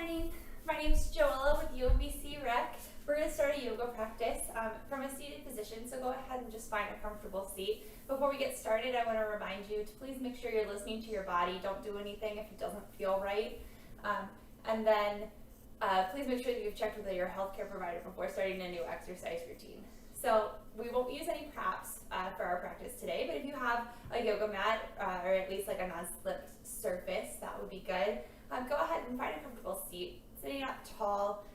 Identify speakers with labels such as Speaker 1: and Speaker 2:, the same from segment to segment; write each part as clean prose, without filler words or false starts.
Speaker 1: morning. My name is Joella with UMBC Rec. We're going to start a yoga practice from a seated position, so go ahead and just find a comfortable seat. Before we get started, I want to remind you to please make sure you're listening to your body. Don't do anything if it doesn't feel right. And then please make sure that you've checked with your healthcare provider before starting a new exercise routine. So we won't use any props for our practice today, but if you have a yoga mat or at least like a non-slip surface, that would be good. Go ahead and find a comfortable seat. Sitting up tall,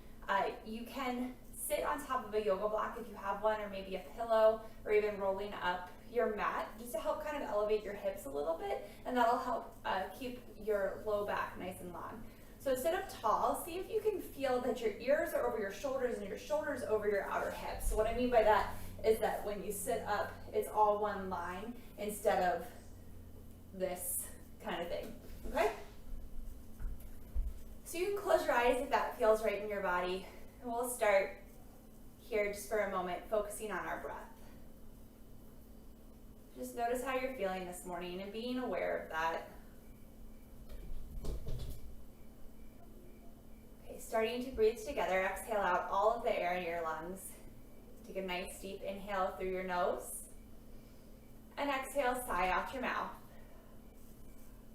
Speaker 1: you can sit on top of a yoga block if you have one, or maybe a pillow, or even rolling up your mat just to help kind of elevate your hips a little bit, and that'll help keep your low back nice and long. So sit up tall. See if you can feel that your ears are over your shoulders and your shoulders over your outer hips. So what I mean by that is that when you sit up, it's all one line instead of this kind of thing, okay? So you can close your eyes if that feels right in your body. And we'll start here just for a moment, focusing on our breath. Just notice how you're feeling this morning and being aware of that. Okay, starting to breathe together, exhale out all of the air in your lungs. Take a nice deep inhale through your nose. And exhale, sigh out your mouth.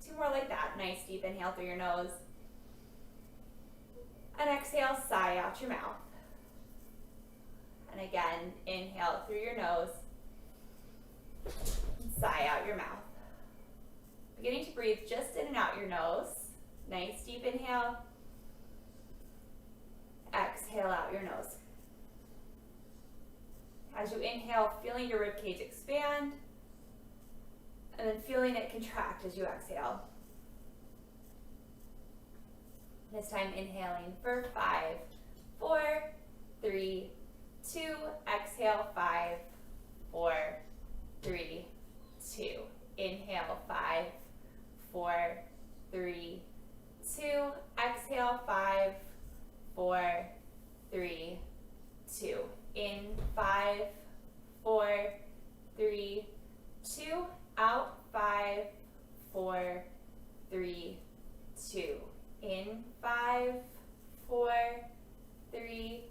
Speaker 1: Two more like that. Nice deep inhale through your nose. And exhale, sigh out your mouth. And again, inhale through your nose. And sigh out your mouth. Beginning to breathe just in and out your nose. Nice deep inhale. Exhale out your nose. As you inhale, feeling your ribcage expand. And then feeling it contract as you exhale. This time inhaling for 5, 4, 3, 2. Exhale, 5, 4, 3, 2. Inhale, 5, 4, 3, 2. Exhale, 5, 4, 3, 2. In 5, 4, 3, 2. Out 5, 4, 3, 2. In 5, 4, 3,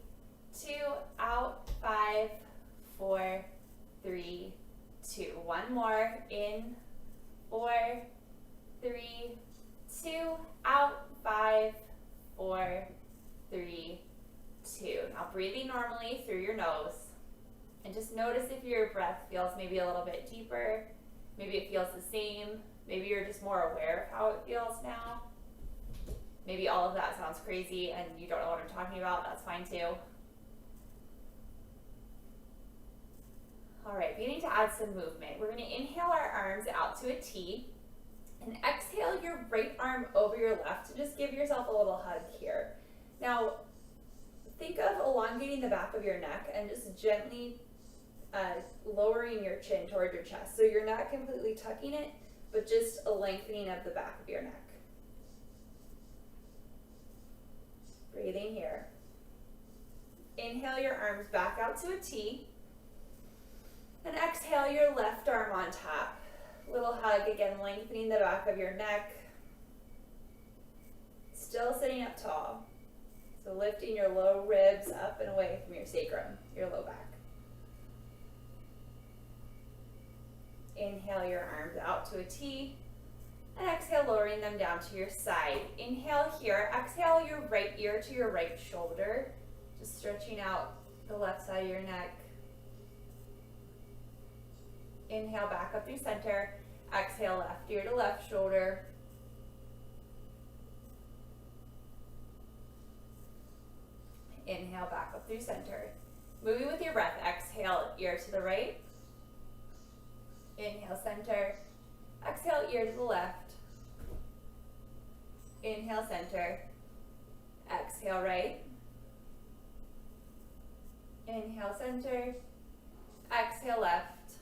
Speaker 1: 2. Out 5, 4, 3, 2. One more. In 4, 3, 2. Out 5, 4, 3, 2. Now breathing normally through your nose. And just notice if your breath feels maybe a little bit deeper. Maybe it feels the same. Maybe you're just more aware of how it feels now. Maybe all of that sounds crazy and you don't know what I'm talking about. That's fine too. All right, beginning to add some movement. We're going to inhale our arms out to a T and exhale your right arm over your left and just give yourself a little hug here. Now, think of elongating the back of your neck and just gently lowering your chin toward your chest. So you're not completely tucking it, but just a lengthening of the back of your neck. Breathing here. Inhale your arms back out to a T. And exhale your left arm on top. Little hug, again, lengthening the back of your neck. Still sitting up tall. So lifting your low ribs up and away from your sacrum, your low back. Inhale your arms out to a T. And exhale, lowering them down to your side. Inhale here. Exhale your right ear to your right shoulder. Just stretching out the left side of your neck. Inhale back up through center. Exhale left ear to left shoulder. Inhale back up through center. Moving with your breath. Exhale ear to the right. Inhale center. Exhale ear to the left. Inhale center. Exhale right. Inhale center. Exhale left.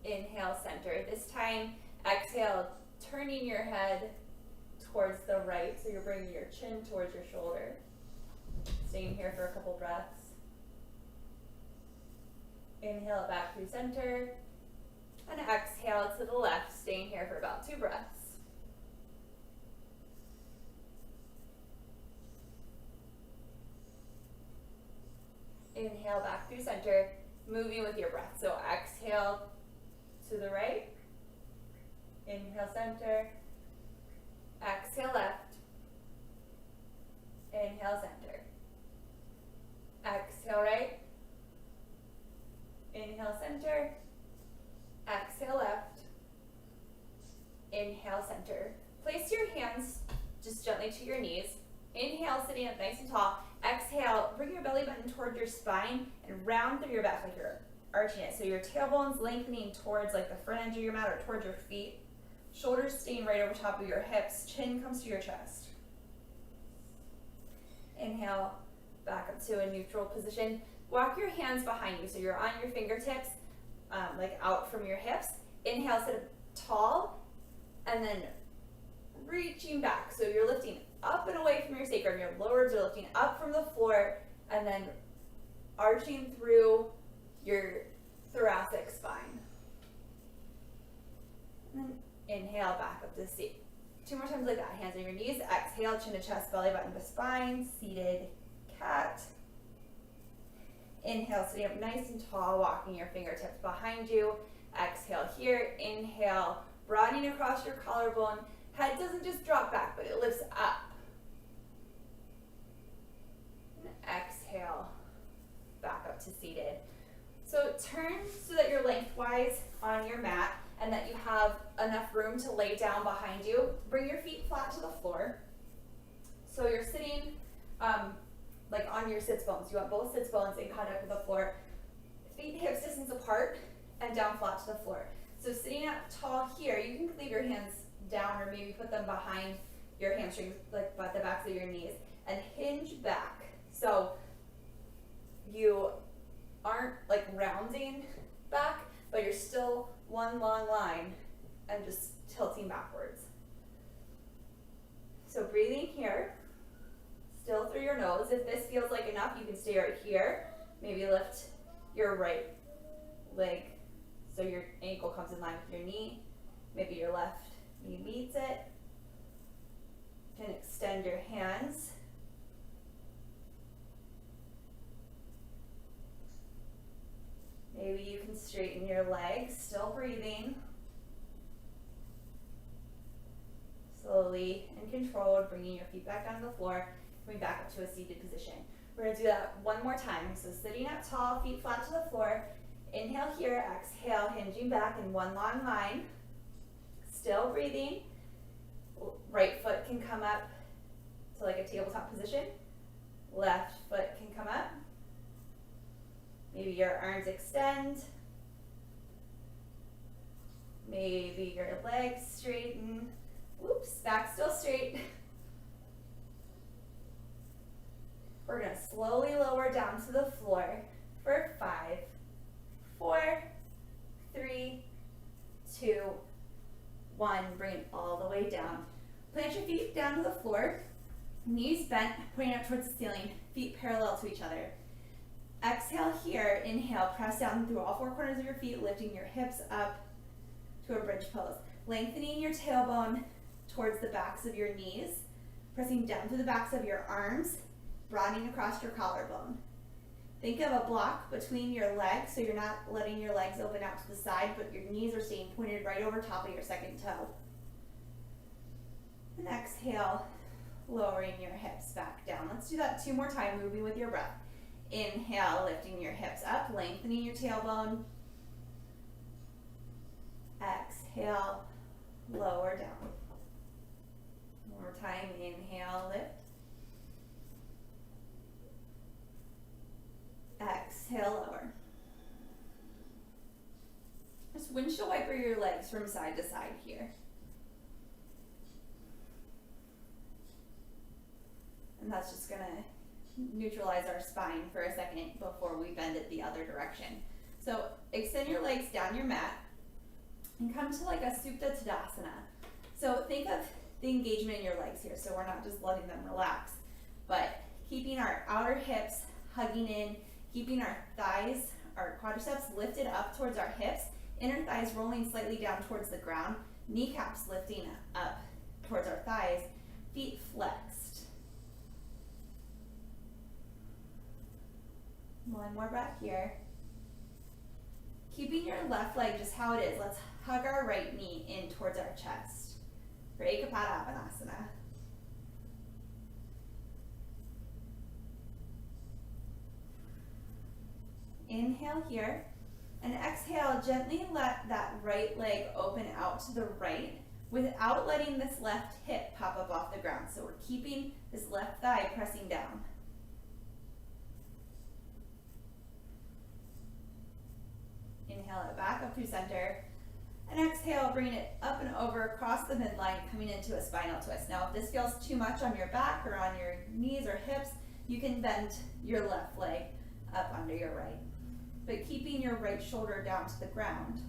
Speaker 1: Inhale center. This time, exhale, turning your head towards the right, so you're bringing your chin towards your shoulder. Staying here for a couple breaths. Inhale back through center. And exhale to the left, staying here for about 2 breaths. Inhale back through center, moving with your breath. So exhale to the right. Inhale center. Exhale left. Inhale center. Exhale right. Inhale center. Exhale left. Inhale center. Place your hands just gently to your knees. Inhale, sitting up nice and tall. Exhale, bring your belly button toward your spine and round through your back like you're arching it. So your tailbone's lengthening towards like the front edge of your mat or towards your feet. Shoulders staying right over top of your hips. Chin comes to your chest. Inhale, back up to a neutral position. Walk your hands behind you so you're on your fingertips, like out from your hips. Inhale, sit up tall, and then reaching back. So you're lifting up and away from your sacrum. Your lower ribs are lifting up from the floor and then arching through your thoracic spine. And then inhale, back up to seat. 2 more times like that. Hands on your knees. Exhale, chin to chest, belly button to spine. Seated cat. Inhale, sitting up nice and tall, walking your fingertips behind you. Exhale here. Inhale, broadening across your collarbone. Head doesn't just drop back, but it lifts up. And exhale, back up to seated. So turn so that you're lengthwise on your mat and that you have enough room to lay down behind you. Bring your feet flat to the floor. So you're sitting like on your sits bones. You want both sits bones in contact with the floor. Feet hips distance apart and down flat to the floor. So sitting up tall here, you can leave your hands down or maybe put them behind your hamstrings, like by the backs of your knees, and hinge back. So you aren't like rounding back, but you're still one long line and just tilting backwards. So breathing here, still through your nose. If this feels like enough, you can stay right here. Maybe lift your right leg so your ankle comes in line with your knee. Maybe your left knee meets it. You can extend your hands. Maybe you can straighten your legs, still breathing. Slowly and controlled, bringing your feet back down to the floor, coming back up to a seated position. We're gonna do that one more time. So sitting up tall, feet flat to the floor. Inhale here, exhale, hinging back in one long line. Still breathing. Right foot can come up to like a tabletop position. Left foot can come up. Maybe your arms extend. Maybe your legs straighten. Whoops, back still straight. We're gonna slowly lower down to the floor for 5, 4, 3, 2, 1. Bring it all the way down. Plant your feet down to the floor. Knees bent, pointing up towards the ceiling. Feet parallel to each other. Exhale here. Inhale, press down through all 4 corners of your feet, lifting your hips up to a bridge pose. Lengthening your tailbone towards the backs of your knees. Pressing down through the backs of your arms, broadening across your collarbone. Think of a block between your legs, so you're not letting your legs open out to the side, but your knees are staying pointed right over top of your second toe. And exhale, lowering your hips back down. Let's do that 2 more times, moving with your breath. Inhale, lifting your hips up, lengthening your tailbone. Exhale, lower down. One more time, inhale, lift. Exhale, lower. Just windshield wiper your legs from side to side here. And that's just gonna neutralize our spine for a second before we bend it the other direction. So extend your legs down your mat and come to like a Supta Tadasana. So think of the engagement in your legs here. So we're not just letting them relax, but keeping our outer hips hugging in, keeping our thighs, our quadriceps lifted up towards our hips, inner thighs rolling slightly down towards the ground, kneecaps lifting up towards our thighs, feet flexed.
Speaker 2: One more breath here. Keeping your left leg just how it is, let's hug our right knee in towards our chest for Ookatasana. Inhale here, and exhale, gently let that right leg open out to the right without letting this left hip pop up off the ground. So we're keeping this left thigh pressing down. Inhale it back up through center, and exhale, bring it up and over across the midline, coming into a spinal twist. Now, if this feels too much on your back or on your knees or hips, you can bend your left leg up under your right, but keeping your right shoulder down to the ground.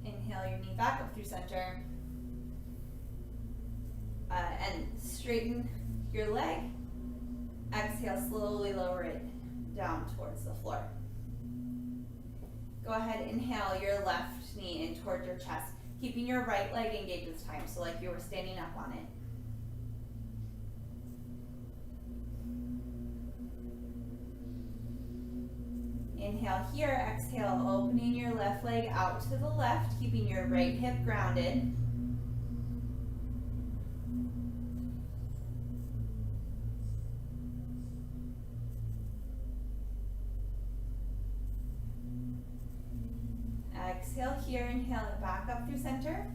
Speaker 2: Inhale your knee back up through center, and straighten your leg. Exhale, slowly lower it down towards the floor. Go ahead, inhale your left knee in towards your chest, keeping your right leg engaged this time, so like you were standing up on it. Inhale here, exhale, opening your left leg out to the left, keeping your right hip grounded. Exhale here, inhale it back up through center,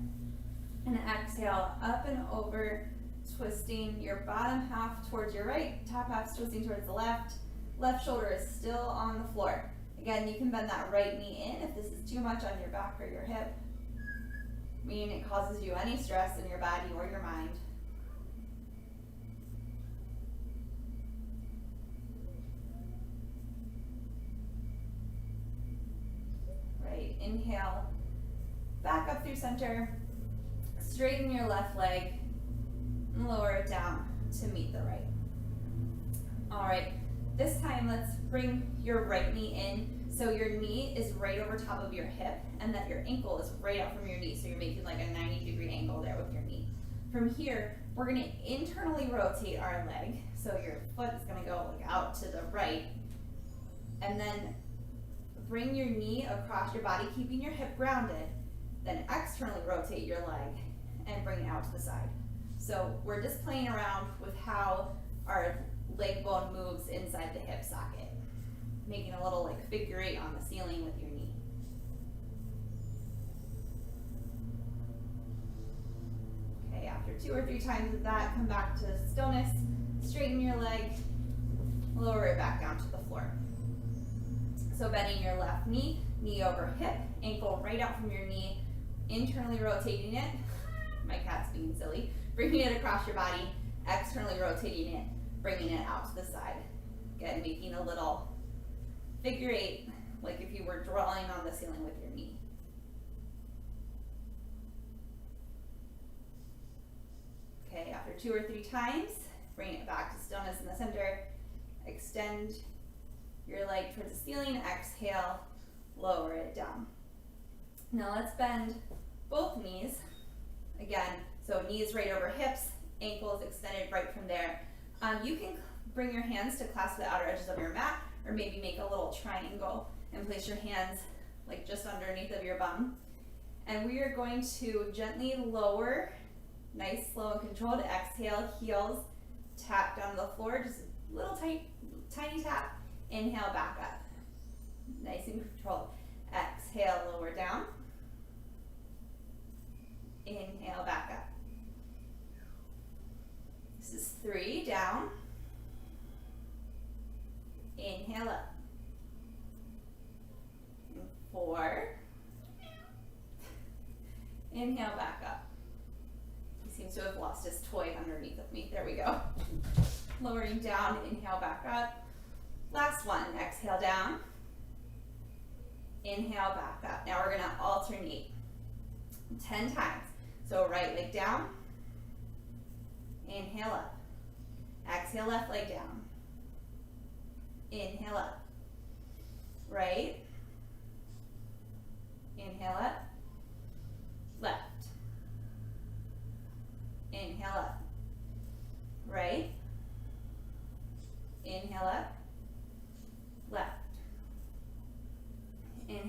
Speaker 2: and exhale up and over, twisting your bottom half towards your right, top half's twisting towards the left. Left shoulder is still on the floor. Again, you can bend that right knee in if this is too much on your back or your hip, meaning it causes you any stress in your body or your mind. Right, inhale, back up through center, straighten your left leg, and lower it down to meet the right. All right, this time let's bring your right knee in so your knee is right over top of your hip and that your ankle is right out from your knee, so you're making like a 90-degree angle there with your knee. From here, we're gonna internally rotate our leg, so your foot is gonna go like out to the right, and then bring your knee across your body, keeping your hip grounded, then externally rotate your leg and bring it out to the side. So we're just playing around with how our leg bone moves inside the hip socket, making a little like figure eight on the ceiling with your knee. Okay, after 2 or 3 times of that, come back to stillness, straighten your leg, lower it back down to the floor. So bending your left knee, knee over hip, ankle right out from your knee, internally rotating it. My cat's being silly. Bringing it across your body, externally rotating it, bringing it out to the side. Again, making a little figure eight, like if you were drawing on the ceiling with your knee. Okay, after 2 or 3 times, bring it back to stillness in the center. Extend your leg towards the ceiling, exhale, lower it down. Now let's bend both knees. Again, so knees right over hips, ankles extended right from there. You can bring your hands to clasp the outer edges of your mat, or maybe make a little triangle and place your hands like just underneath of your bum. And we are going to gently lower, nice, slow and controlled. Exhale, heels tap down to the floor, just a little tiny tap. Inhale, back up. Nice and controlled. Exhale, lower down. Inhale, back up. This is 3, down. Inhale up. 4. Inhale, back up. He seems to have lost his toy underneath of me. There we go. Lowering down, inhale, back up. Last one, exhale down. Inhale, back up. Now we're gonna alternate 10 times. So right leg down. Inhale up. Exhale, left leg down. Inhale up. Right. Inhale up. Left. Inhale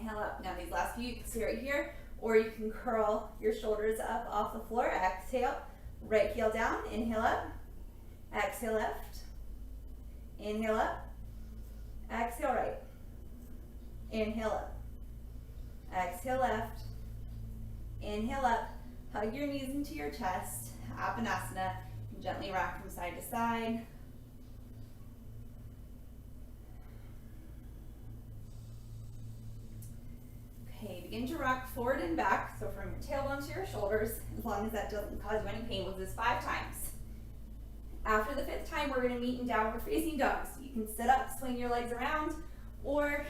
Speaker 2: inhale up. Now these last few you can stay right here, or you can curl your shoulders up off the floor. Exhale, right heel down, inhale up. Exhale left, inhale up. Exhale right, inhale up. Exhale left, inhale up. Hug your knees into your chest, Ookatasana. Gently rock from side to side. Okay, begin to rock forward and back, so from your tailbone to your shoulders, as long as that doesn't cause you any pain. We'll do this 5 times. After the 5th time, we're going to meet in downward facing dog. So you can sit up, swing your legs around, or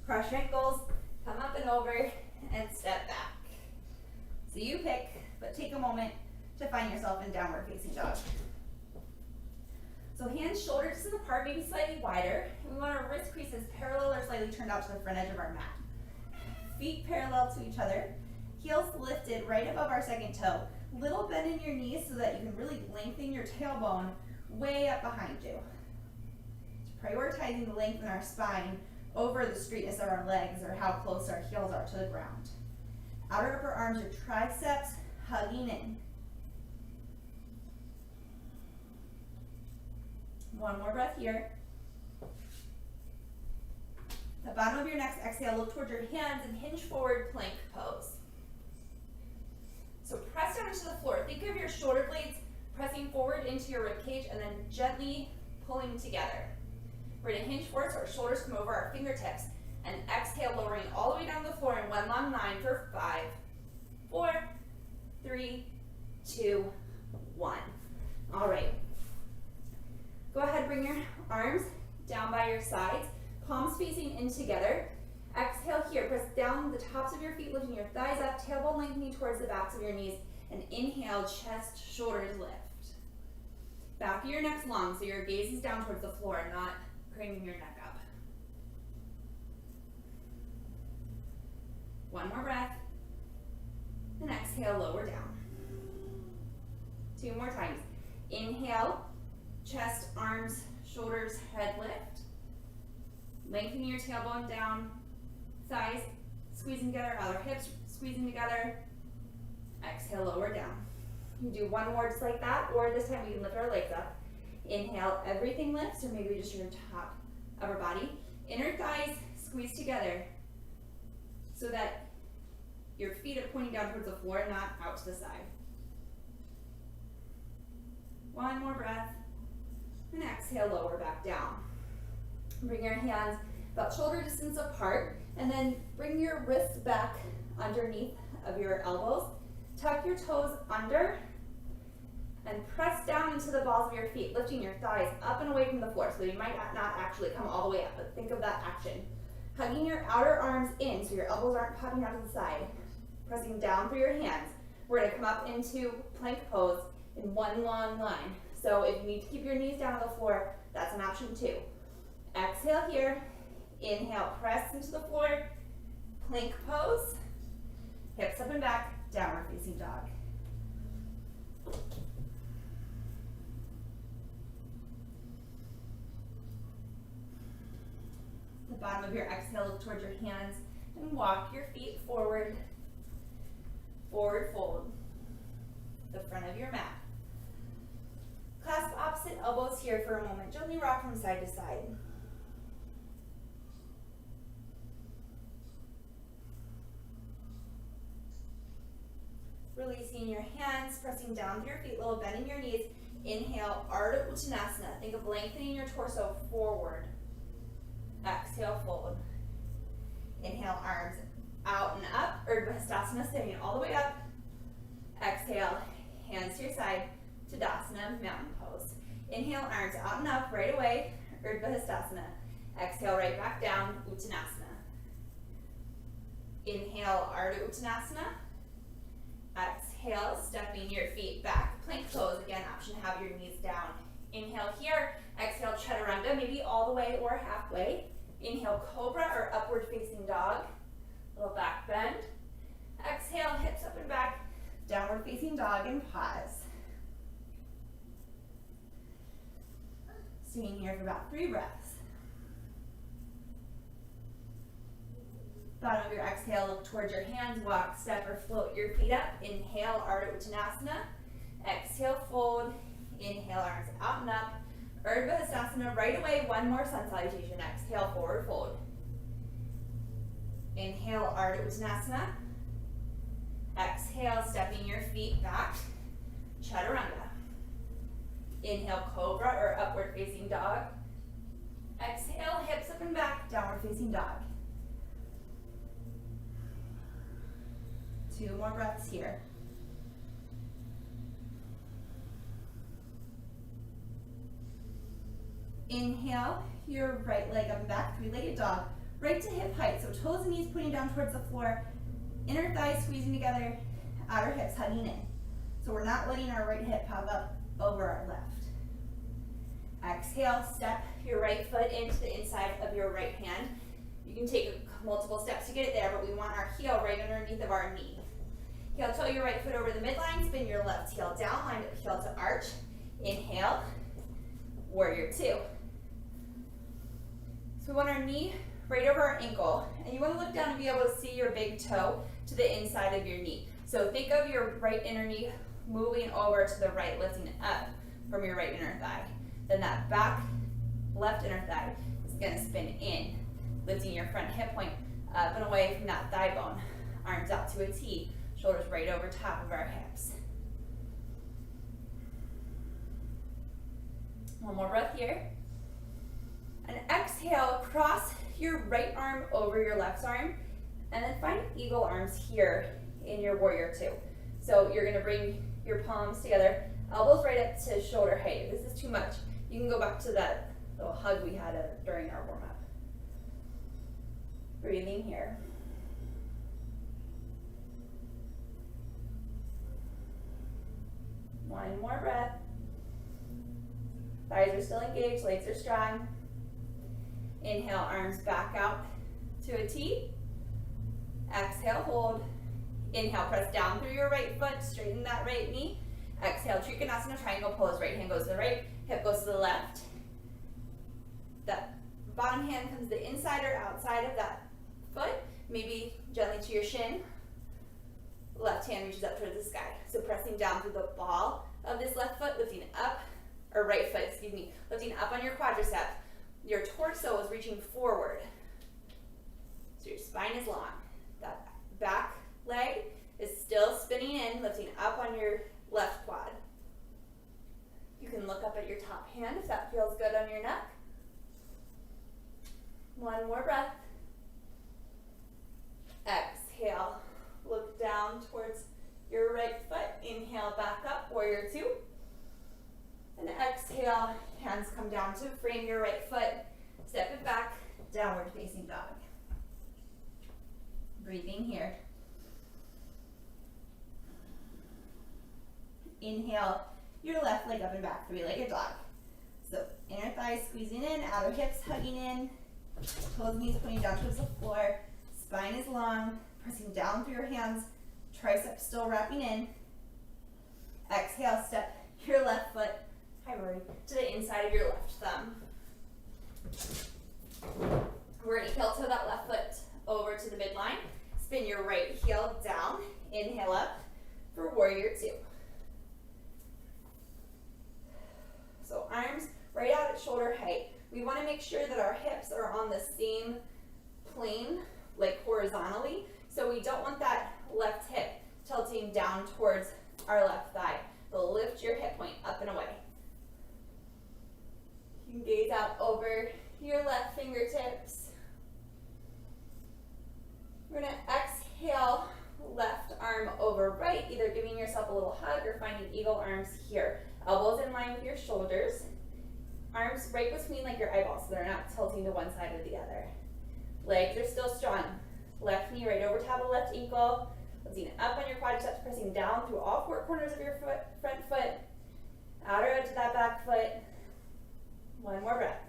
Speaker 2: cross your ankles, come up and over, and step back. So you pick, but take a moment to find yourself in downward facing dog. So hands, shoulders distance apart, maybe slightly wider. And we want our wrist creases parallel or slightly turned out to the front edge of our mat. Feet parallel to each other, heels lifted right above our second toe. Little bend in your knees so that you can really lengthen your tailbone way up behind you. Prioritizing the length in our spine over the straightness of our legs or how close our heels are to the ground. Outer upper arms or triceps hugging in. One more breath here. The bottom of your next exhale, look towards your hands and hinge forward, plank pose. So press down into the floor. Think of your shoulder blades pressing forward into your rib cage and then gently pulling together. We're going to hinge forward so our shoulders come over our fingertips, and exhale, lowering all the way down to the floor in one long line for 5, 4, 3, 2, 1. All right. Go ahead, bring your arms down by your sides, palms facing in together. Exhale here, press down the tops of your feet, lifting your thighs up, tailbone lengthening towards the backs of your knees, and inhale, chest, shoulders lift. Back of your neck's long, so your gaze is down towards the floor, not craning your neck up. One more breath, and exhale, lower down. 2 more times. Inhale, chest, arms, shoulders, head lift. Lengthening your tailbone down, thighs squeezing together, other hips squeezing together. Exhale, lower down. You do one more just like that, or this time we can lift our legs up. Inhale, everything lifts, or maybe just your top upper body. Inner thighs squeeze together so that your feet are pointing down towards the floor, not out to the side. One more breath, and exhale, lower back down. Bring your hands about shoulder distance apart, and then bring your wrists back underneath of your elbows. Tuck your toes under, and press down into the balls of your feet, lifting your thighs up and away from the floor, so you might not actually come all the way up, but think of that action. Hugging your outer arms in so your elbows aren't popping out to the side. Pressing down through your hands. We're going to come up into plank pose in one long line. So if you need to keep your knees down on the floor, that's an option too. Exhale here. Inhale, press into the floor. Plank pose. Hips up and back, downward facing dog. The bottom of your exhale, look towards your hands and walk your feet forward. Forward fold. The front of your mat. Clasp opposite elbows here for a moment. Gently rock from side to side. Releasing your hands, pressing down with your feet, little bending your knees. Inhale, Ardha Uttanasana. Think of lengthening your torso forward. Exhale, fold. Inhale, arms out and up. Urdhva standing all the way up. Exhale, hands to your side. Tadasana, mountain pose. Inhale, arms out and up right away. Urdhva. Exhale, right back down. Uttanasana. Inhale, Ardha Uttanasana. Exhale, stepping your feet back. Plank pose, again, option to have your knees down. Inhale here, exhale, chaturanga, maybe all the way or halfway. Inhale, cobra or upward facing dog. Little back bend. Exhale, hips up and back, downward facing dog, and pause. Staying here for about 3 breaths. Bottom of your exhale, look towards your hands, walk, step, or float your feet up. Inhale, Ardha Uttanasana. Exhale, fold. Inhale, arms out and up. Ookatasana right away. One more sun salutation. Exhale, forward fold. Inhale, Ardha Uttanasana. Exhale, stepping your feet back. Chaturanga. Inhale, cobra or upward facing dog. Exhale, hips up and back, downward facing dog. 2 more breaths here. Inhale, your right leg up and back, 3-legged dog. Right to hip height, so toes and knees pointing down towards the floor. Inner thighs squeezing together, outer hips hugging in. So we're not letting our right hip pop up over our left. Exhale, step your right foot into the inside of your right hand. You can take multiple steps to get it there, but we want our heel right underneath of our knee. Heel toe your right foot over the midline, spin your left heel down, line up heel to arch. Inhale, warrior 2. So we want our knee right over our ankle, and you want to look down and be able to see your big toe to the inside of your knee. So think of your right inner knee moving over to the right, lifting up from your right inner thigh. Then that back left inner thigh is going to spin in, lifting your front hip point up and away from that thigh bone. Arms out to a T, shoulders right over top of our hips. One more breath here. And exhale, cross your right arm over your left arm, and then find eagle arms here in your warrior 2. So you're going to bring your palms together, elbows right up to shoulder height. If this is too much, you can go back to that little hug we had during our warm-up. Breathing here. One more breath. Thighs are still engaged, legs are strong. Inhale, arms back out to a T. Exhale, hold. Inhale, press down through your right foot, straighten that right knee. Exhale, Trikonasana, triangle pose. Right hand goes to the right, hip goes to the left. That bottom hand comes to the inside or outside of that foot, maybe gently to your shin. Left hand reaches up towards the sky. So pressing down through the ball of this left foot, lifting up, or right foot, excuse me, lifting up on your quadricep. Your torso is reaching forward. So your spine is long. That back leg is still spinning in, lifting up on your left quad. You can look up at your top hand if that feels good on your neck. One more breath. Exhale. Look down towards your right foot. Inhale, back up, warrior 2. And exhale, hands come down to frame your right foot. Step it back, downward facing dog. Breathing here. Inhale, your left leg up and back, 3-legged dog. So inner thighs squeezing in, outer hips hugging in, toes, knees pointing down towards the floor. Spine is long, pressing down through your hands, triceps still wrapping in. Exhale, step your left foot, hi Rory, to the inside of your left thumb. We're going to heel toe that left foot over to the midline. Spin your right heel down, inhale up for warrior 2. So arms right out at shoulder height. We want to make sure that our hips are on the same plane, like horizontally. So we don't want that left hip tilting down towards our left thigh. So lift your hip point up and away. You can gaze out over your left fingertips. We're going to exhale, left arm over right, either giving yourself a little hug or finding eagle arms here. Elbows in line with your shoulders. Arms right between like your eyeballs so they're not tilting to one side or the other. Legs are still strong. Left knee right over top of left ankle. Lifting up on your quadriceps, pressing down through all 4 corners of your front foot. Outer edge of that back foot. One more breath.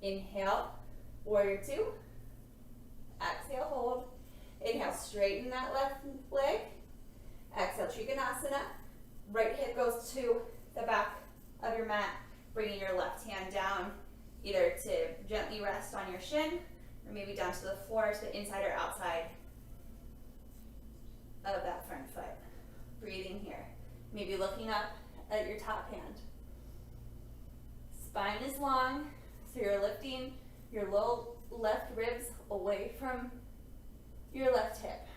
Speaker 2: Inhale, warrior 2. Exhale, hold. Inhale, straighten that left leg. Exhale, Trikonasana. Right hip goes to the back of your mat, bringing your left hand down. either to gently rest on your shin or maybe down to the floor, to the inside or outside of that front foot. Breathing here. Maybe looking up at your top hand. Spine is long, so you're lifting your low left ribs away from your left hip.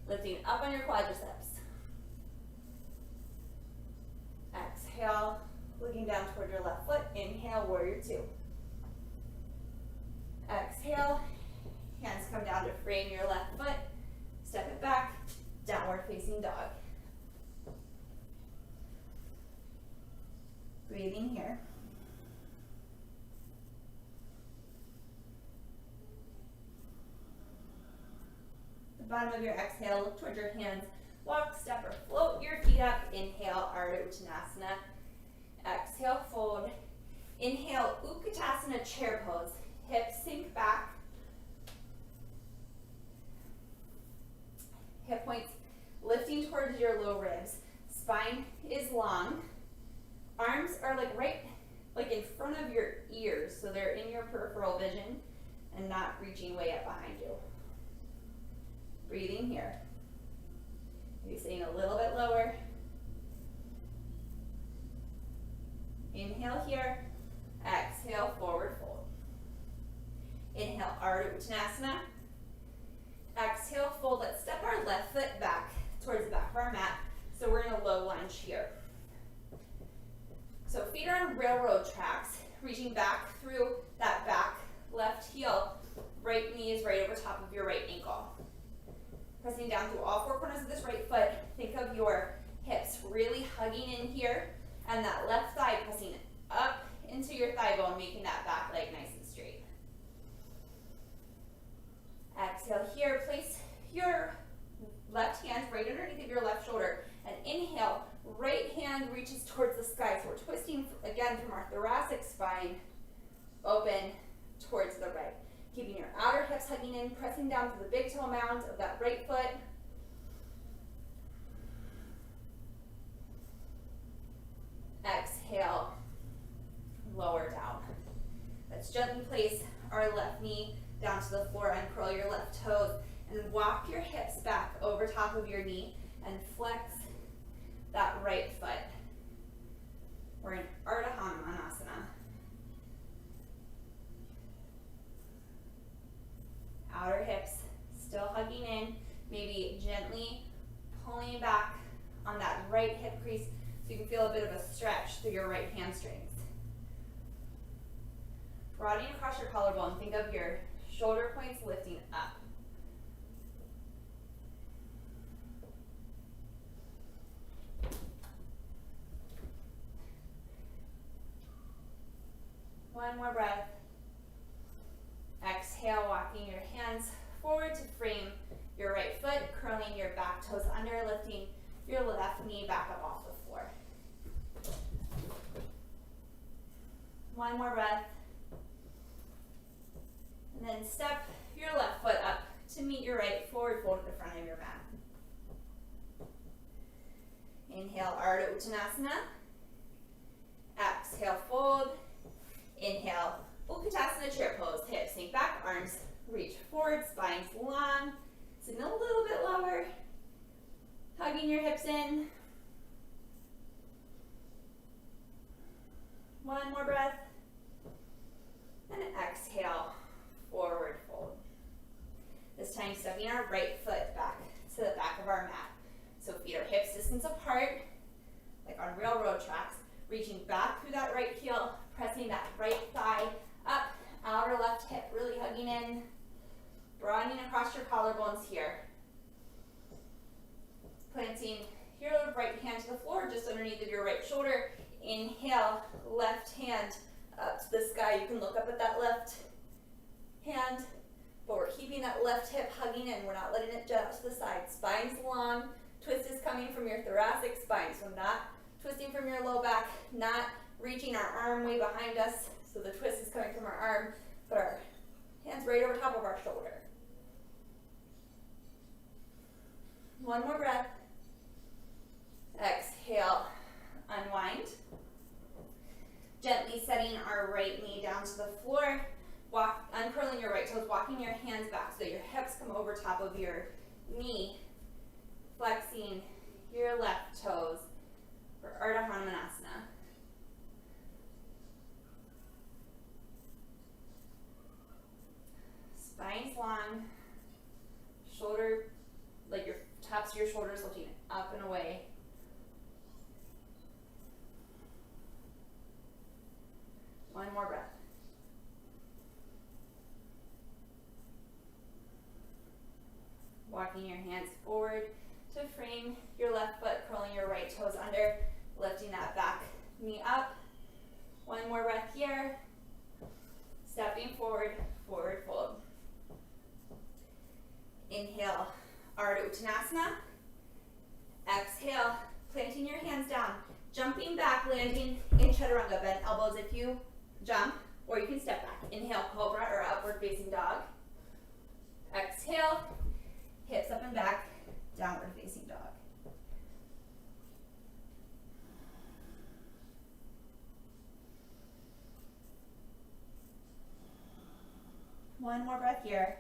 Speaker 2: Lifting up on your quadriceps. Exhale, looking down toward your left foot. Inhale, warrior two. Exhale, hands come down to frame your left foot. Step it back, downward facing dog. Breathing here. The bottom of your exhale, look towards your hands. Walk, step, or float your feet up. Inhale, Ardha Uttanasana. Exhale, fold. Inhale, Ookatasana, chair pose. Hips sink back. Hip points lifting towards your low ribs. Spine is long. Arms are right in front of your ears, so they're in your peripheral vision and not reaching way up behind you. Breathing here. Maybe staying a little bit lower. Inhale here. Exhale, forward fold. Inhale, Ardha Uttanasana. Exhale, fold. Let's step our left foot back towards the back of our mat. So we're in a low lunge here. So feet are on railroad tracks, reaching back through that back left heel. Right knee is right over top of your right ankle. Pressing down through all four corners of this right foot. Think of your hips really hugging in here, and that left thigh pressing up into your thigh bone, making that back leg nice and straight. Exhale here, place your left hand right underneath of your left shoulder, and inhale, right hand reaches towards the sky. So we're twisting again from our thoracic spine, open towards the right. Keeping your outer hips hugging in, pressing down to the big toe mound of that right foot. Exhale, lower down. Let's gently place our left knee down to the floor, uncurl your left toes, and walk your hips back over top of your knee and flex that right foot. We're in Ardha Uttanasana. Outer hips still hugging in, maybe gently pulling back on that right hip crease so you can feel a bit of a stretch through your right hamstrings. Broadening across your collarbone, think of your shoulder points lifting up. One more breath. Exhale, walking your hands forward to frame your right foot, curling your back toes under, lifting your left knee back up off the floor. One more breath. And then step your left foot up to meet your right, forward fold at the front of your mat. Inhale, Ardha Uttanasana. Exhale, fold. Inhale, Ookatasana, chair pose. Hips sink back, arms reach forward, spine's long. Sitting a little bit lower. Hugging your hips in. One more breath. And exhale, forward fold. This time stepping our right foot back to the back of our mat. So feet are hips distance apart, like on railroad tracks. Reaching back through that right heel, pressing that right thigh up, outer left hip really hugging in, broadening across your collarbones here. Planting your right hand to the floor just underneath of your right shoulder. Inhale, left hand up to the sky. You can look up at that left hand, but we're keeping that left hip hugging in. We're not letting it jet out to the side. Spine's long. Twist is coming from your thoracic spine, so not twisting from your low back, not reaching our arm way behind us. So the twist is coming from our arm, but our hands right over top of our shoulder. One more breath. Exhale, unwind. Gently setting toes, walking your hands back so that your hips come over top of your knee, flexing your left toes for Ardha Hanumanasana. Spine's long, shoulder, like your tops of your shoulders lifting up and away. One more breath. Walking your hands forward to frame your left foot, curling your right toes under, lifting that back knee up. One more breath here. Stepping forward, forward fold. Inhale, Ardha Uttanasana. Exhale, planting your hands down, jumping back, landing in Chaturanga. Bend elbows if you jump, or you can step back. Inhale, Cobra or upward facing dog. Exhale, hips up and back, downward facing dog. One more breath here.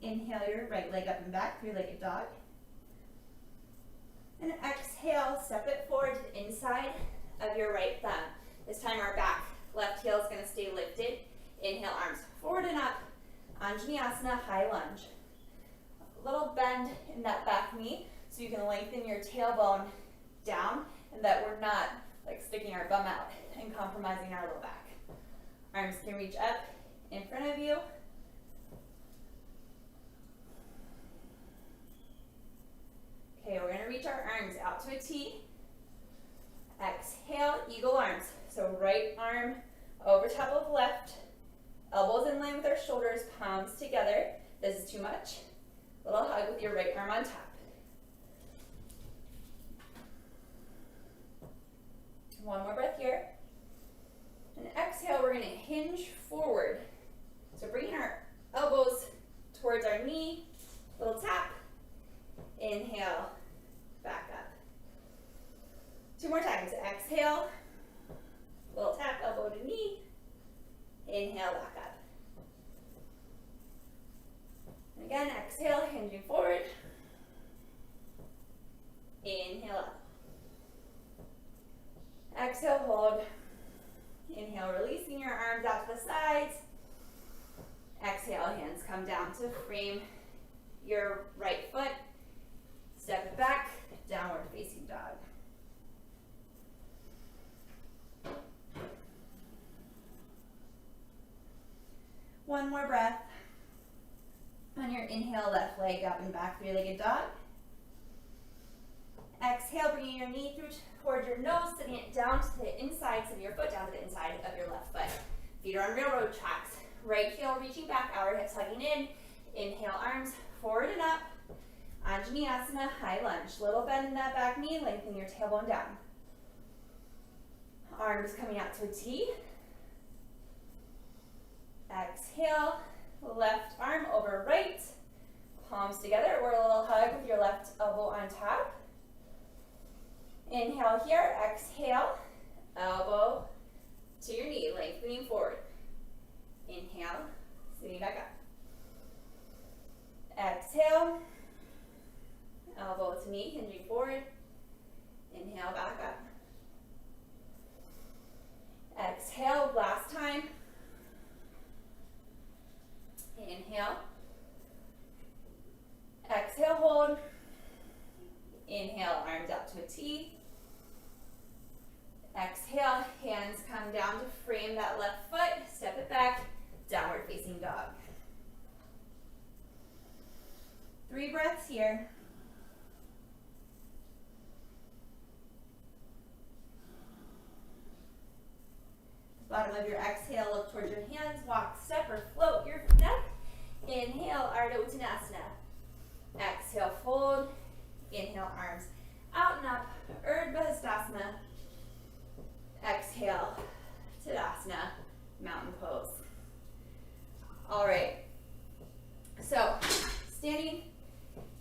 Speaker 2: Inhale your right leg up and back, three-legged dog. And exhale, step it forward to the inside of your right thumb. This time our back left heel is going to stay lifted. Inhale, arms forward and up. Anjaneyasana, high lunge. A little bend in that back knee so you can lengthen your tailbone down and that we're not like sticking our bum out and compromising our low back. Arms can reach up in front of you. Okay, we're going to reach our arms out to a T. Exhale, eagle arms. So right arm over top of left. Elbows in line with our shoulders, palms together. This is too much. Little hug with your right arm on top. One more breath here. And exhale, we're going to hinge forward. So bringing our elbows towards our knee, little tap. Inhale, back up. Two more times. Exhale, little tap, elbow to knee. Inhale, back up. And again, exhale, hinging forward. Inhale up. Exhale, hold. Inhale, releasing your arms out to the sides. Exhale, hands come down to frame your right foot. Step it back, downward facing dog. One more breath. On your inhale, left leg up and back, three-legged dog. Exhale, bringing your knee through towards your nose, sitting it down to the inside, sitting your foot down to the inside of your left foot. Feet are on railroad tracks. Right heel reaching back, outer hips hugging in. Inhale, arms forward and up. Anjaneyasana, high lunge. Little bend in that back knee, lengthen your tailbone down. Arms coming out to a T. Exhale, left arm over right. Palms together, or a little hug with your left elbow on top. Inhale here, exhale, elbow to your knee, lengthening forward. Inhale, sitting back up. Exhale, elbow to knee, hinging forward. Inhale, back up. Exhale, last time. Inhale. Exhale, hold. Inhale, arms out to a T. Exhale, hands come down to frame that left foot. Step it back, downward facing dog. 3 breaths here. Bottom of your exhale, look towards your hands, walk, step, or float your neck. Inhale, Ardha Uttanasana. Exhale, fold. Inhale, arms out and up, Ookatasana. Exhale, Tadasana, mountain pose. All right, so standing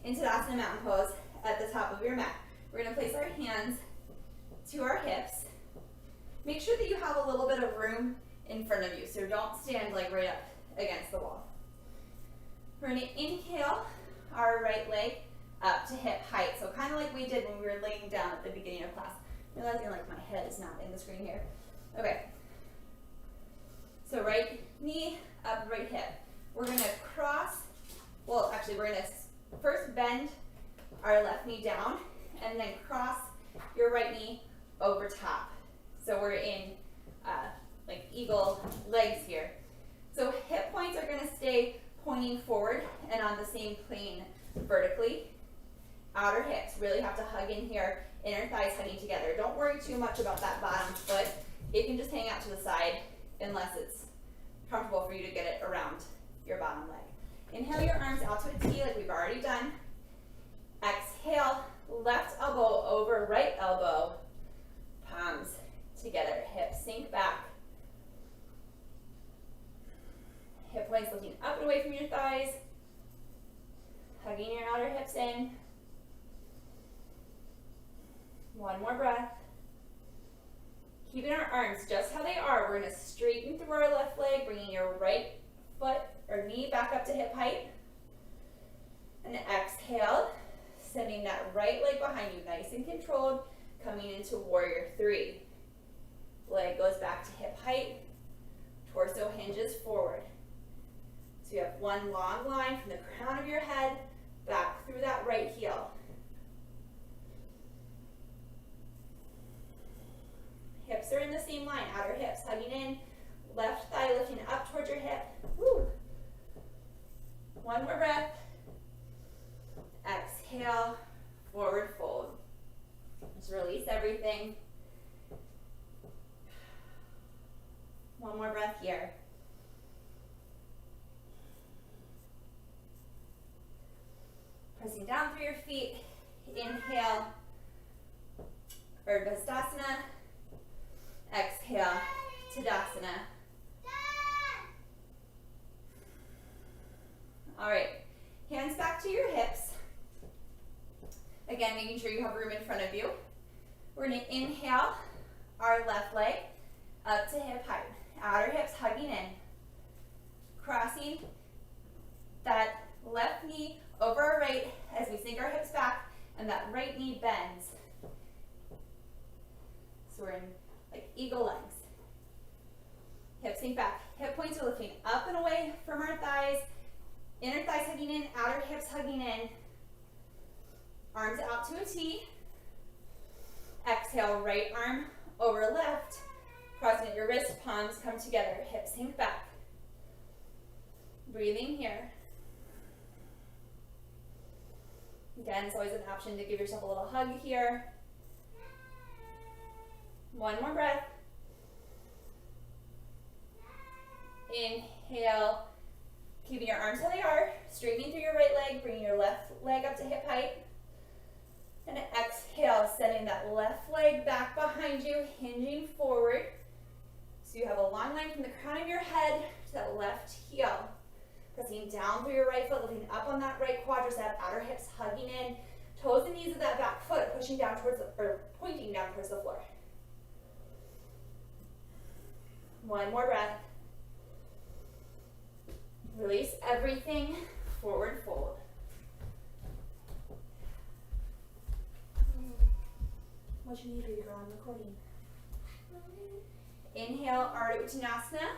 Speaker 2: in Tadasana mountain pose at the top of your mat. We're gonna place our hands to our hips. Make sure that you have a little bit of room in front of you. So don't stand like right up against the wall. We're gonna inhale our right leg up to hip height. So kind of like we did when we were laying down at the beginning of class. Realizing like my head is not in the screen here. Okay. So right knee up, right hip. We're gonna cross, well actually we're gonna first bend our left knee down and then cross your right knee over top. So we're in like eagle legs here. So hip points are gonna stay pointing forward and on the same plane vertically. Outer hips really have to hug in here, inner thighs hugging together. Don't worry too much about that bottom foot. It can just hang out to the side unless it's comfortable for you to get it around your bottom leg. Inhale your arms out to a T like we've already done. Exhale, left elbow over right elbow, palms together, hips sink back. Hip points lifting up and away from your thighs, hugging your outer hips in. One more breath. Keeping our arms just how they are, we're going to straighten through our left leg, bringing your right foot or knee back up to hip height. And exhale, sending that right leg behind you, nice and controlled, coming into warrior three. Leg goes back to hip height, torso hinges forward. So you have one long line from the crown of your head back through that right heel. Hips are in the same line, outer hips hugging in, left thigh lifting up towards your hip. Woo. One more breath. Exhale, forward fold. Just release everything. One more breath here. Pressing down through your feet. Inhale, Ookatasana. Exhale, Tadasana. All right, hands back to your hips. Again, making sure you have room in front of you. We're going to inhale our left leg up to hip height. Outer hips hugging in. Crossing that left knee over our right as we sink our hips back and that right knee bends. So we're in like eagle legs. Hips sink back. Hip points are lifting up and away from our thighs. Inner thighs hugging in, outer hips hugging in. Arms out to a T. Exhale, right arm over left. Crossing at your wrist, palms come together. Hips sink back. Breathing here. Again, it's always an option to give yourself a little hug here. One more breath. Inhale, keeping your arms how they are, straightening through your right leg, bringing your left leg up to hip height. And exhale, sending that left leg back behind you, hinging forward. So you have a long line from the crown of your head to that left heel. Pressing down through your right foot, lifting up on that right quadricep, outer hips hugging in, toes and knees of that back foot pushing down towards or pointing down towards the floor. One more breath. Release everything, forward fold. What you need, baby girl? I'm recording. Inhale, Ookatasana.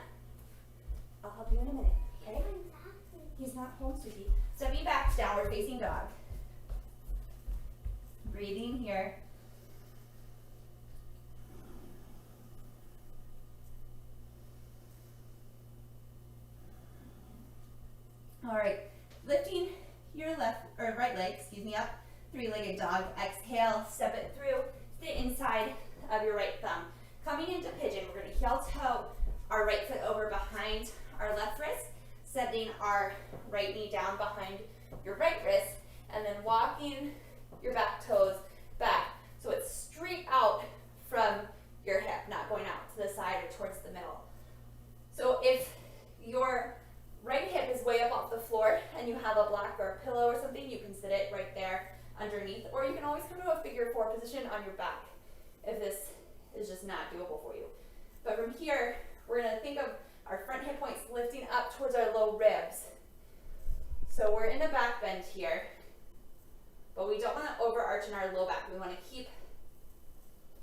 Speaker 2: I'll help you in a minute, okay? He's not home, sweetie. Stepping back, downward facing dog. Breathing here. All right, lifting your left or right leg, up, three-legged dog. Exhale, step it through the inside of your right thumb. Coming into pigeon, we're going to heel toe our right foot over behind our left wrist, setting our right knee down behind your right wrist, and then walking your back toes back. So it's straight out from your hip, not going out to the side or towards the middle. So if your right hip is way up off the floor and you have a block or a pillow or something, you can sit it right there underneath, or you can always come to a figure four position on your back if this is just not doable for you. But from here, we're going to think of
Speaker 1: low ribs. So we're in a back bend here, but we don't want to overarch in our low back. We want to keep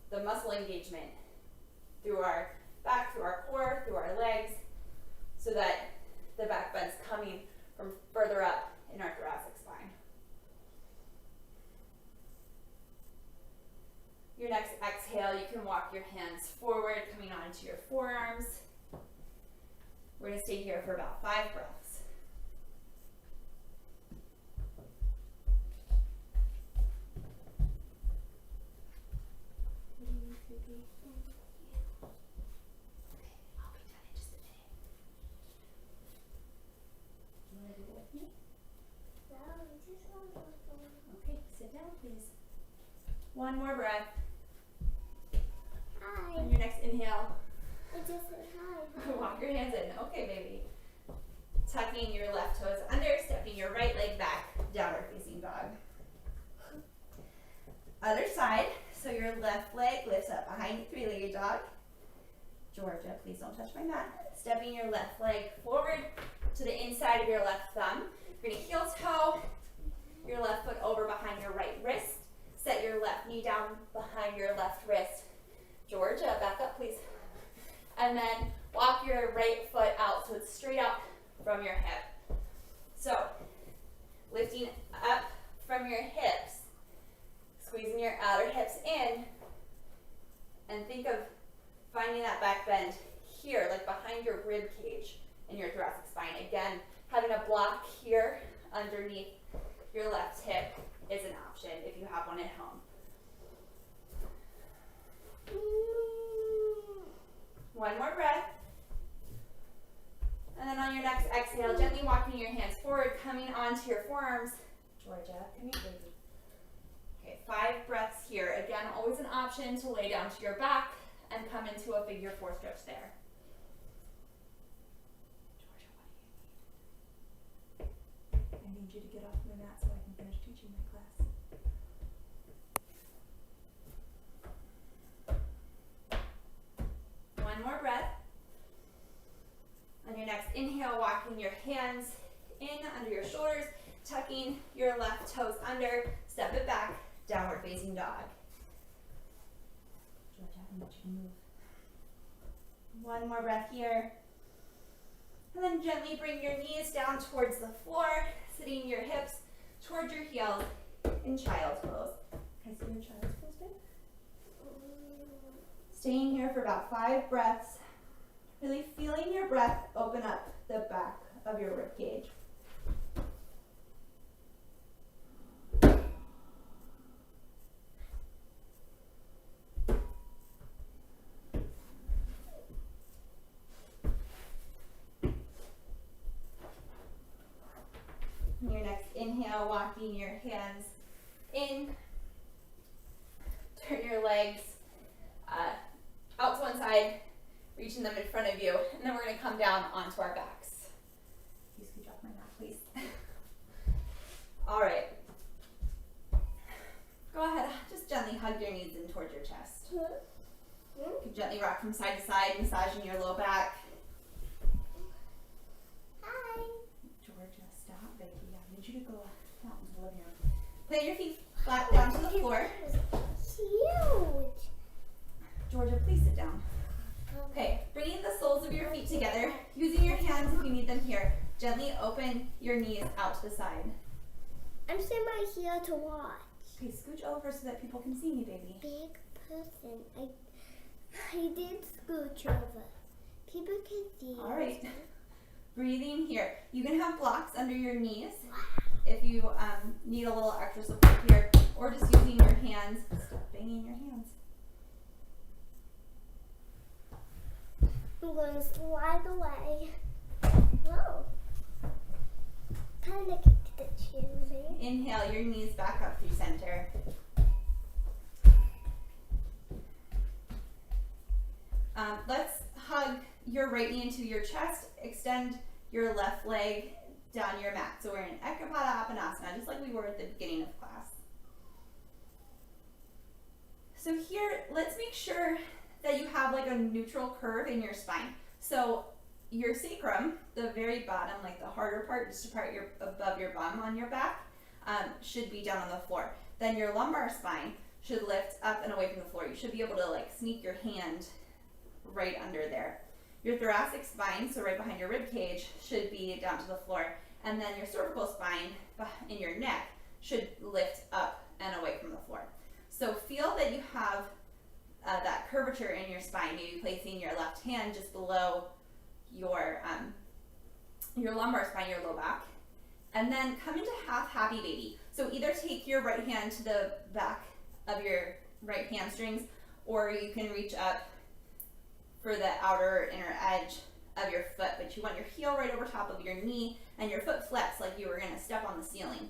Speaker 1: the muscle engagement through our back, through our core, through our legs, so that the back bend's coming from further up in our thoracic spine. Your next exhale, you can walk your hands forward, coming onto your forearms. We're going to stay here for about 5 breaths. Okay, sit down, please. One more breath.
Speaker 3: Hi.
Speaker 1: On your next inhale,
Speaker 3: I just said hi.
Speaker 1: walk your hands in. Okay, baby. Tucking your left toes under, stepping your right leg back, downward facing dog. Other side, so your left leg lifts up behind three-legged dog. Georgia, please don't touch my mat. Stepping your left leg forward to the inside of your left thumb. You're going to heel toe your left foot over behind your right wrist. Set your left knee down behind your left wrist. Georgia, back up, please. And then walk your right foot out so it's straight out from your hip. So, lifting up from your hips, squeezing your outer hips in, and think of finding that back bend here, like behind your rib cage in your thoracic spine. Again, having a block here underneath your left hip is an option if you have one at home. One more breath. And then on your next exhale, gently walking your hands forward, coming onto your forearms. Georgia, come here, baby. Okay, 5 breaths here. Again, always an option to lay down to your back and come into a figure 4 stretch there. Georgia, what do you need? I need you to get off my mat so I can finish teaching my class. One more breath. On your next inhale, walking your hands in under your shoulders, tucking your left toes under, step it back, downward facing dog. Georgia, I need you to move. One more breath here. And then gently bring your knees down towards the floor, sitting your hips towards your heels in child's pose. Can I see your child's pose, babe? Staying here for about 5 breaths. Really feeling your breath open up the back of your rib cage. And your next inhale, walking your hands in. Turn your legs out to one side, reaching them in front of you, and then we're going to come down onto our backs. You scooch off my mat, please. All right. Go ahead, just gently hug your knees in towards your chest. You can gently rock from side to side, massaging your low back.
Speaker 3: Hi.
Speaker 1: Georgia, stop, baby. I need you to go out into the living room. Plant your feet flat down to the floor.
Speaker 3: Huge.
Speaker 1: Georgia, please sit down. Okay, bringing the soles of your feet together, using your hands if you need them here. Gently open your knees out to the side.
Speaker 3: I'm sitting right here to watch.
Speaker 1: Okay, scooch over so that people can see me, baby.
Speaker 3: Big person. I did scooch over. People can see.
Speaker 1: All right. Breathing here. You can have blocks under your knees if you need a little extra support here, or just using your hands. Stop banging your hands.
Speaker 3: I'm going to slide away. Whoa. Kind of kicked the chair there.
Speaker 1: Inhale, your knees back up through center. Let's hug your right knee into your chest. Extend your left leg down your mat. So we're in Ookatasana, just like we were at the beginning of class. So here, let's make sure that you have like a neutral curve in your spine. So
Speaker 2: your sacrum, the very bottom, like the harder part, just the part above your bum on your back, should be down on the floor. Then your lumbar spine should lift up and away from the floor. You should be able to like sneak your hand right under there. Your thoracic spine, so right behind your rib cage, should be down to the floor. And then your cervical spine in your neck should lift up and away from the floor. So feel that you have that curvature in your spine, maybe placing your left hand just below your lumbar spine, your low back. And then come into half happy baby. So either take your right hand to the back of your right hamstrings, or you can reach up for the outer or inner edge of your foot, but you want your heel right over top of your knee and your foot flexed like you were going to step on the ceiling.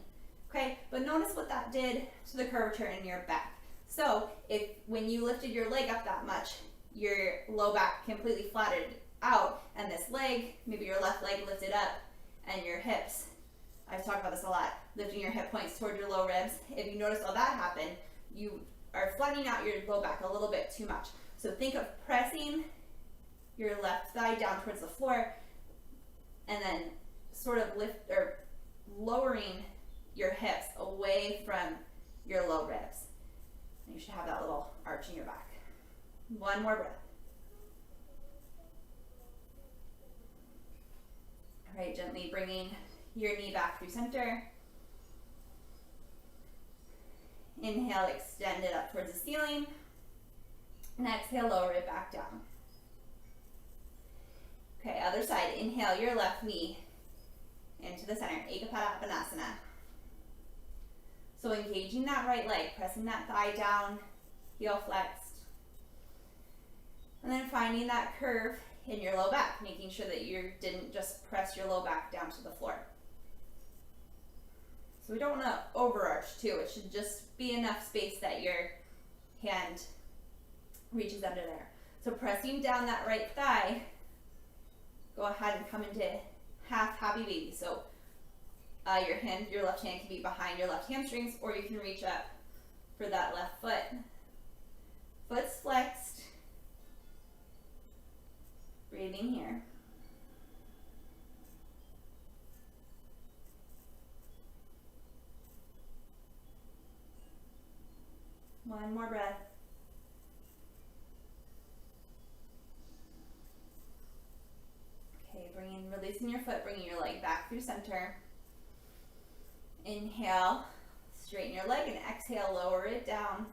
Speaker 2: Okay, but notice what that did to the curvature in your back. So if when you lifted your leg up that much, your low back completely flattened out, and this leg, maybe your left leg lifted up, and your hips, I've talked about this a lot, lifting your hip points toward your low ribs. If you notice all that happen, you are flattening out your low back a little bit too much. So think of pressing your left thigh down towards the floor, and then sort of lift or lowering your hips away from your low ribs. And you should have that little arch in your back. One more breath. All right, gently bringing your knee back through center. Inhale, extend it up towards the ceiling. And exhale, lower it back down. Okay, other side. Inhale your left knee into the center. Ookatasana. So engaging that right leg, pressing that thigh down, heel flexed. And then finding that curve in your low back, making sure that you didn't just press your low back down to the floor. So we don't want to overarch too. It should just be enough space that your hand reaches under there. So pressing down that right thigh, go ahead and come into half happy baby. So your left hand can be behind your left hamstrings, or you can reach up for that left foot. Foot's flexed. Breathing here. One more breath. Okay, releasing your foot, bringing your leg back through center. Inhale, straighten your leg, and exhale, lower it down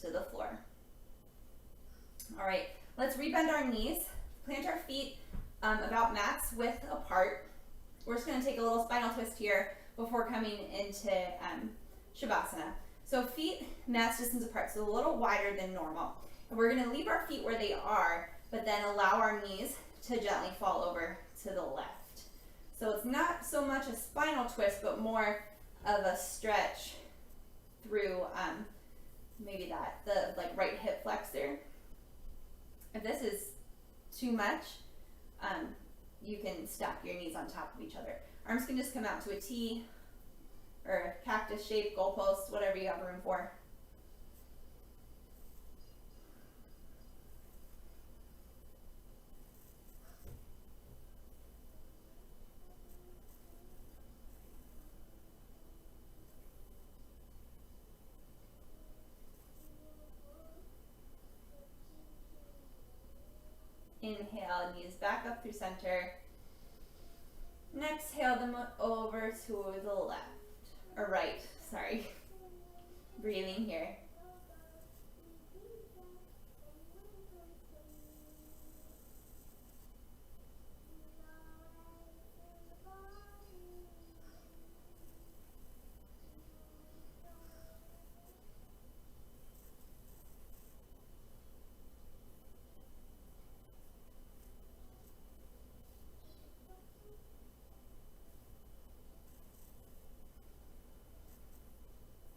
Speaker 2: to the floor. All right, let's rebend our knees, plant our feet about max width apart. We're just going to take a little spinal twist here before coming into Shavasana. So feet max distance apart, so a little wider than normal. And we're going to leave our feet where they are, but then allow our knees to gently fall over to the left. So it's not so much a spinal twist, but more of a stretch through maybe the right hip flexor. If this is too much, you can stack your knees on top of each other. Arms can just come out to a T or a cactus shape, goalpost, whatever you have room for. Inhale, knees back up through center. And exhale them over to the left, or right, sorry. Breathing here.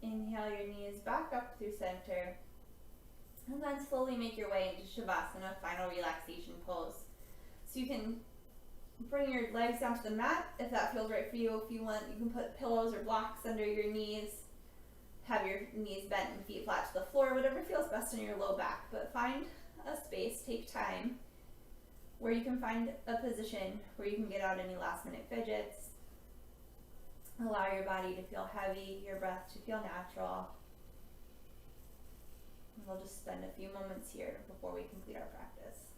Speaker 2: Inhale your knees back up through center, and then slowly make your way into Shavasana, final relaxation pose. So you can bring your legs down to the mat if that feels right for you. If you want, you can put pillows or blocks under your knees, have your knees bent and feet flat to the floor, whatever feels best in your low back. But find a space, take time where you can find a position where you can get out any last minute fidgets. Allow your body to feel heavy, your breath to feel natural. And we'll just spend a few moments here before we complete our practice.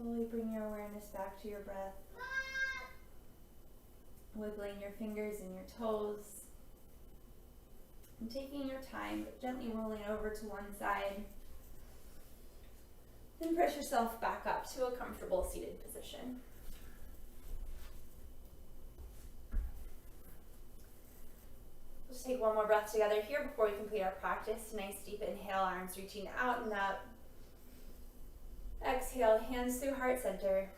Speaker 2: Slowly bring your awareness back to your breath. Wiggling your fingers and your toes. And taking your time, but gently rolling over to one side. Then press yourself back up to a comfortable seated position. Just take one more breath together here before we complete our practice. Nice deep inhale, arms reaching out and up. Exhale, hands through heart center.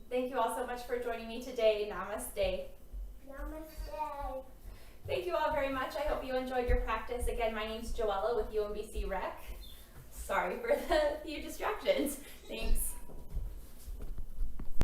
Speaker 2: Thank you all so much for joining me today. Namaste.
Speaker 3: Namaste.
Speaker 1: Thank you all very much. I hope you enjoyed your practice. Again, my name's Joella with UMBC Rec. Sorry for the few distractions. Thanks.